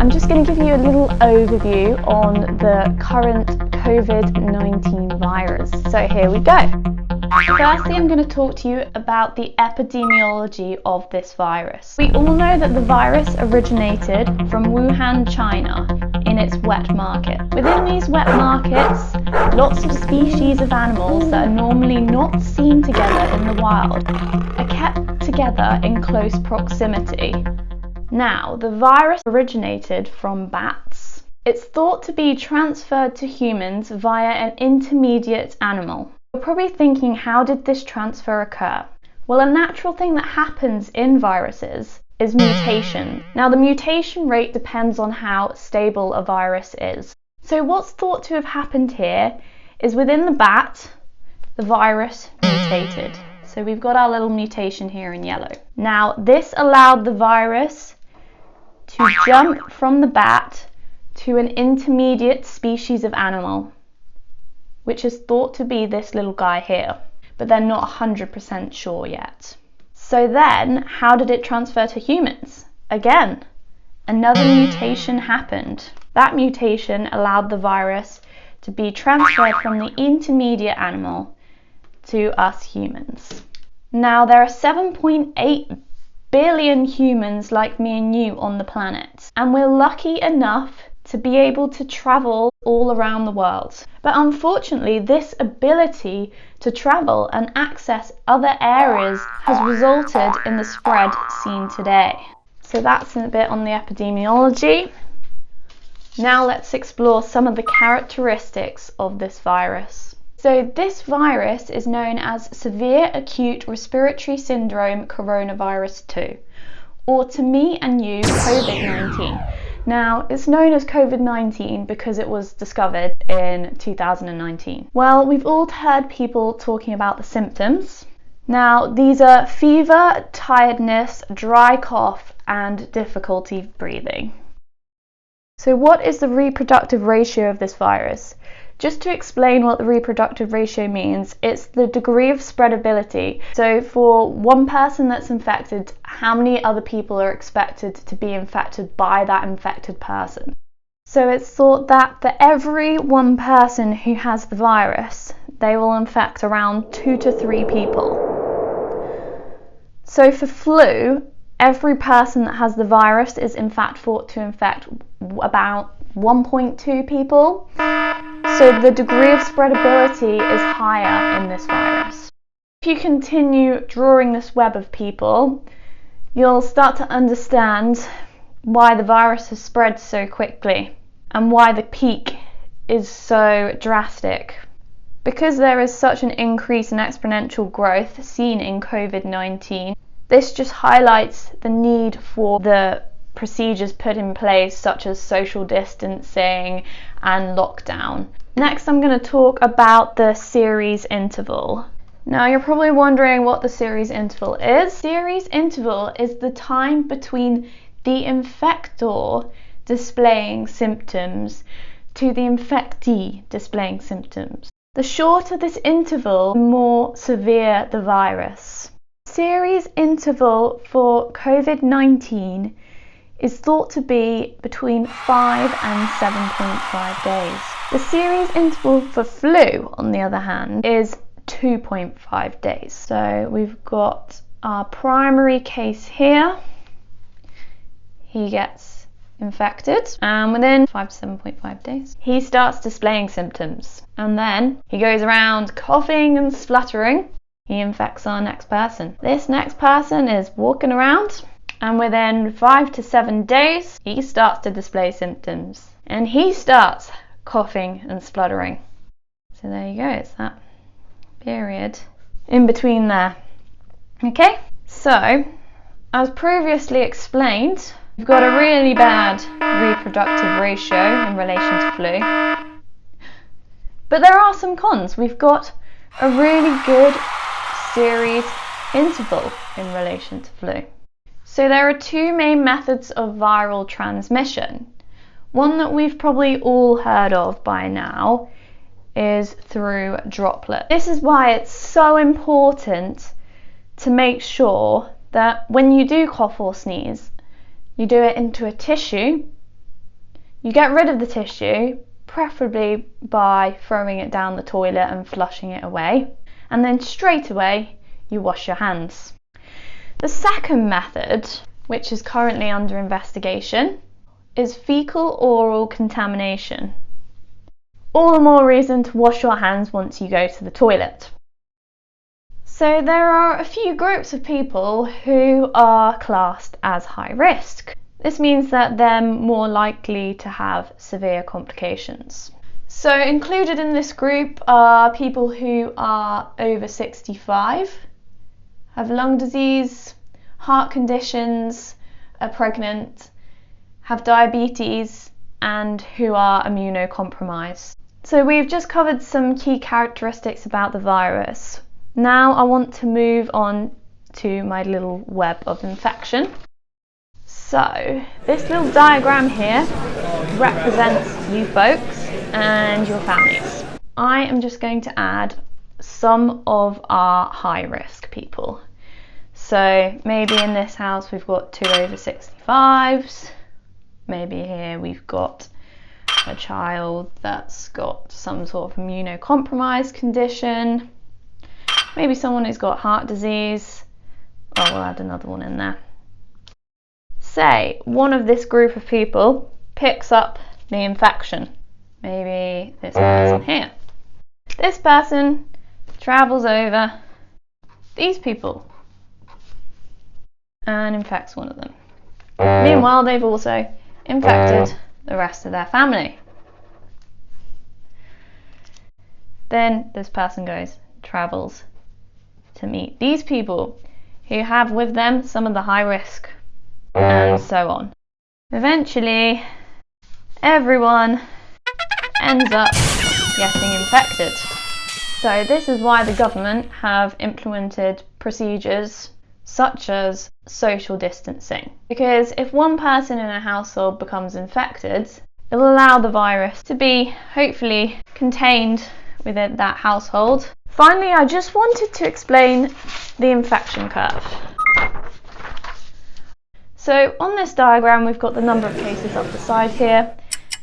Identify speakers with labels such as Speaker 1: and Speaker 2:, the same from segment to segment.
Speaker 1: I'm just going to give you a little overview on the current COVID-19 virus. So here we go. Firstly, I'm going to talk to you about the epidemiology of this virus. We all know that the virus originated from Wuhan, China, in its wet market. Within these wet markets, lots of species of animals that are normally not seen together in the wild are kept together in close proximity. Now, the virus originated from bats. It's thought to be transferred to humans via an intermediate animal. You're probably thinking, how did this transfer occur? Well, a natural thing that happens in viruses is mutation. Now, the mutation rate depends on how stable a virus is. So what's thought to have happened here is within the bat, the virus mutated. So we've got our little mutation here in yellow. Now, this allowed the virus to jump from the bat to an intermediate species of animal, which is thought to be this little guy here, but they're not 100% sure yet. So then, how did it transfer to humans? Again, another mutation happened. That mutation allowed the virus to be transferred from the intermediate animal to us humans. Now, there are 7.8 billion humans like me and you on the planet, and we're lucky enough to be able to travel all around the world. But unfortunately, this ability to travel and access other areas has resulted in the spread seen today. So that's a bit on the epidemiology. Now let's explore some of the characteristics of this virus. So this virus is known as Severe Acute Respiratory Syndrome Coronavirus 2, or to me and you, COVID-19. Now, it's known as COVID-19 because it was discovered in 2019. Well, we've all heard people talking about the symptoms. Now, these are fever, tiredness, dry cough, and difficulty breathing. So what is the reproductive ratio of this virus? Just to explain what the reproductive ratio means, it's the degree of spreadability. So for one person that's infected, how many other people are expected to be infected by that infected person? So it's thought that for every one person who has the virus, they will infect around 2 to 3 people. So for flu, every person that has the virus is in fact thought to infect about 1.2 people. So the degree of spreadability is higher in this virus. If you continue drawing this web of people, you'll start to understand why the virus has spread so quickly and why the peak is so drastic. Because there is such an increase in exponential growth seen in COVID-19, this just highlights the need for the procedures put in place, such as social distancing and lockdown. Next, I'm going to talk about the series interval. Now, you're probably wondering what the series interval is. Series interval is the time between the infector displaying symptoms to the infectee displaying symptoms. The shorter this interval, the more severe the virus. Series interval for COVID-19 is thought to be between 5 and 7.5 days. The series interval for flu, on the other hand, is 2.5 days. So we've got our primary case here. He gets infected, and within 5 to 7.5 days, he starts displaying symptoms. And then he goes around coughing and spluttering. He infects our next person. This next person is walking around, and within 5 to 7 days, he starts to display symptoms. And he starts coughing and spluttering. So there you go, it's that period in between there. Okay, so as previously explained, we've got a really bad reproductive ratio in relation to flu. But there are some cons. We've got a really good series interval in relation to flu. So there are 2 main methods of viral transmission. One that we've probably all heard of by now is through droplets. This is why it's so important to make sure that when you do cough or sneeze, you do it into a tissue You get rid of the tissue, preferably by throwing it down the toilet and flushing it away, and then straight away you wash your hands. The second method, which is currently under investigation, is fecal-oral contamination. All the more reason to wash your hands once you go to the toilet. So there are a few groups of people who are classed as high risk. This means that they're more likely to have severe complications. So included in this group are people who are over 65, have lung disease, heart conditions, are pregnant, have diabetes, and who are immunocompromised. So we've just covered some key characteristics about the virus. Now I want to move on to my little web of infection. So this little diagram here represents you folks and your families. I am just going to add some of our high risk people. So maybe in this house we've got 2 over 65s. Maybe here we've got a child that's got some sort of immunocompromised condition. Maybe someone who's got heart disease. Oh, we'll add another one in there. Say one of this group of people picks up the infection. Maybe this person here. This person travels over these people and infects one of them. Meanwhile, they've also infected the rest of their family. Then this person travels to meet these people who have with them some of the high risk, and so on. Eventually, everyone ends up getting infected. So this is why the government have implemented procedures such as social distancing. Because if one person in a household becomes infected, it'll allow the virus to be hopefully contained within that household. Finally, I just wanted to explain the infection curve. So on this diagram, we've got the number of cases up the side here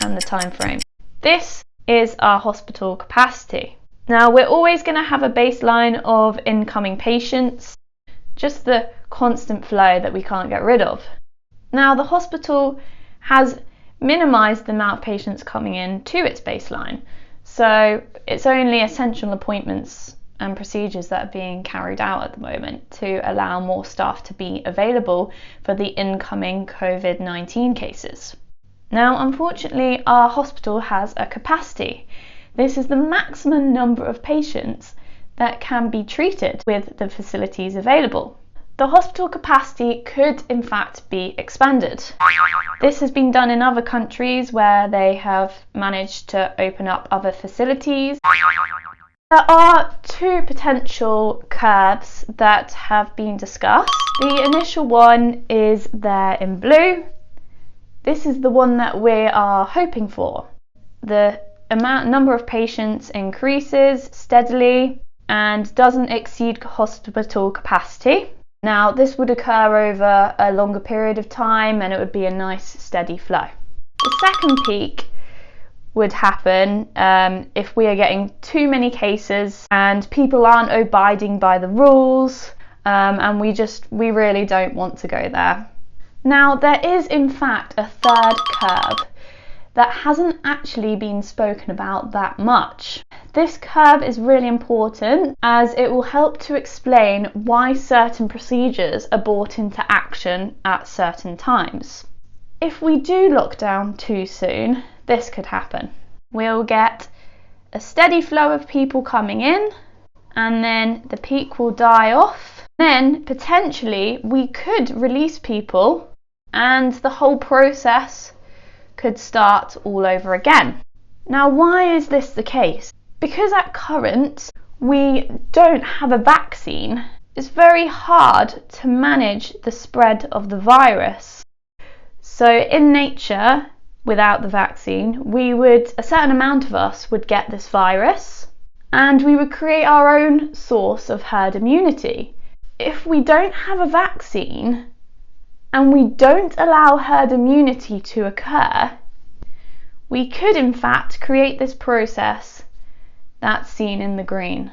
Speaker 1: and the time frame. This is our hospital capacity. Now, we're always going to have a baseline of incoming patients, just the constant flow that we can't get rid of. Now, the hospital has minimized the amount of patients coming in to its baseline. So it's only essential appointments and procedures that are being carried out at the moment to allow more staff to be available for the incoming COVID-19 cases. Now, unfortunately, our hospital has a capacity. This is the maximum number of patients that can be treated with the facilities available. The hospital capacity could in fact be expanded. This has been done in other countries where they have managed to open up other facilities. There are 2 potential curves that have been discussed. The initial one is there in blue. This is the one that we are hoping for. The number of patients increases steadily and doesn't exceed hospital capacity. Now, this would occur over a longer period of time and it would be a nice steady flow. The second peak would happen if we are getting too many cases and people aren't abiding by the rules, and we really don't want to go there. Now, there is in fact a third curve that hasn't actually been spoken about that much. This curve is really important as it will help to explain why certain procedures are brought into action at certain times. If we do lock down too soon, this could happen. We'll get a steady flow of people coming in and then the peak will die off. Then potentially we could release people and the whole process could start all over again. Now, why is this the case? Because at current we don't have a vaccine, it's very hard to manage the spread of the virus. So in nature, without the vaccine, a certain amount of us would get this virus and we would create our own source of herd immunity. If we don't have a vaccine and we don't allow herd immunity to occur, we could in fact create this process that's seen in the green.